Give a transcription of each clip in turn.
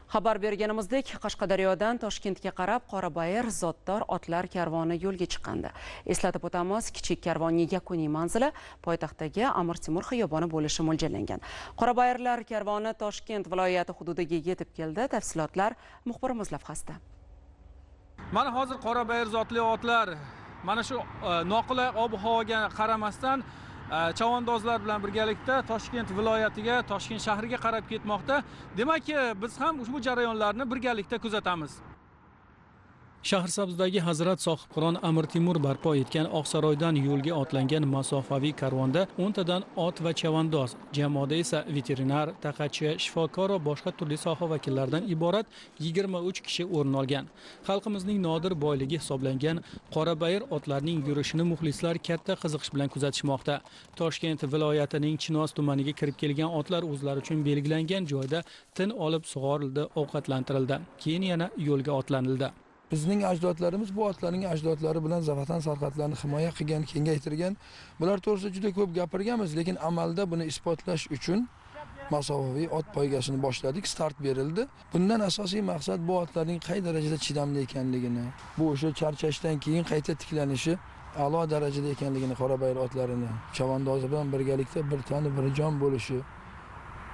Xabar berganimizdek, Qashqadaryodan Toshkentga qarab Qorabayir zotdor otlar karvoni yo'lga chiqqandi. Eslatib o'tamiz, kichik karvonning yakuniy manzili poytaxtdagi Amir Temur xiyoboni bo'lishi mo'ljallangan. Qorabayirlar karvoni Toshkent viloyati hududiga yetib keldi. Tafsilotlar muxbirimiz lavhasida. Mana hozir Qorabayir zotli otlar mana shu noqulay ob-havoga qaramasdan chavandozlar bilan birgalikda Toshkent viloyatiga, Toshkent shahriga qarab ketmoqda. Demakki, biz ham ushbu jarayonlarni birgalikda kuzatamiz. Shahrisabzdagi Hazrat sohibqiron Amir Temur barpo etgan Oqsaroydan yo'lga otlangan masofaviy karvonda 10 tadan ot va chavandoz, jamoada esa veterinar, taqachi, shifokor va boshqa turli soha vakillaridan iborat 23 kishi o'rin olgan. Xalqimizning nodir boyligi hisoblangan Qorabayir otlarining yurishini muxlislar katta qiziqish bilan kuzatishmoqda. Toshkent viloyatining Chinoz tumaniga kirib kelgan otlar o'zlari uchun belgilangan joyda tin olib sug'orildi, ovqatlantirildi. Keyin yana yo'lga otlanildi. Bizning ajdodlarimiz bu otlarning ajdodlari bilan vatan sarhadlarini himoya qilgan, kengaytirgan. Bular to'g'risida juda ko'p gapirganmiz, lekin amalda buni isbotlash uchun masofaviy ot poygasini boshladik, start berildi. Bundan asosiy maqsad bu otlarning qay darajada chidamli ekanligini, bu o'sha charchashdan keyin qayta tiklanishi a'lo darajada ekanligini, Qorabayir otlarini chavandozi bilan birgalikda bir tani bir jon bo'lishi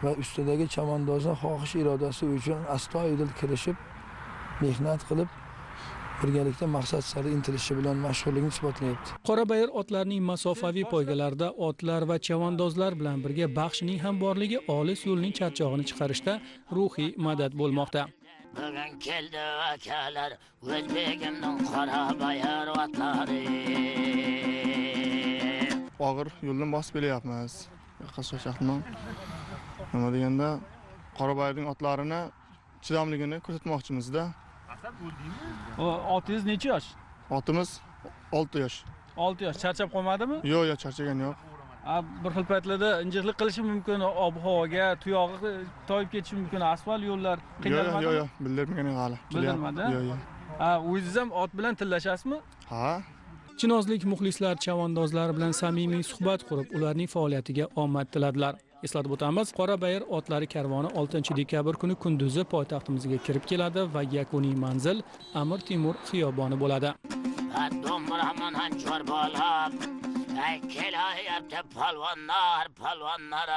va ustidagi chavandozning xohish irodasi uchun astoydil kirishib, mehnat qilib birgalikda maqsad sari intilishi bilan mashhurligini isbotlayapti. Qorabayir otlarining masofaviy poygalarida otlar va chavandozlar bilan birga baxshining ham borligi olis yo'lning charchog'ini chiqarishda ruhiy madad bo'lmoqda. Bugun keldi akalar, O'zbegimning Qorabayir otlari. Og'ir yo'ldan bosib kelyapmiz. Qashqadaryodan nima deganda Qorabayirning otlarini chidamligini ko'rsatmoqchimizda. Otingiz necha yosh? Otimiz 6 yosh. 6 yosh. Charchab qolmadimi? Yo'q, charchagan yo'q. Bir xil paytlarda injiqlik qilishi mumkin, ob-havoga, tuyog'i toyib ketishi mumkin, asfalt yo'llar qiynalmadimi? Yo'q, bildirmagan hali. Bildirmadi? Yo'q. O'zingiz ham ot bilan tillashasizmi? Ha. Chinozlik muxlislar chavandozlar bilan samimiy suhbat qurib, ularning faoliyatiga omad tiladilar. Eslatib o'tamiz, Qorabayir otlari karvoni 6-dekabr kuni kunduzi poytaxtimizga kirib keladi va yakuniy manzil Amir Temur xiyoboni bo'ladi. Domraman hanjor bo'lib, kelyapti polvonlar, polvonlar.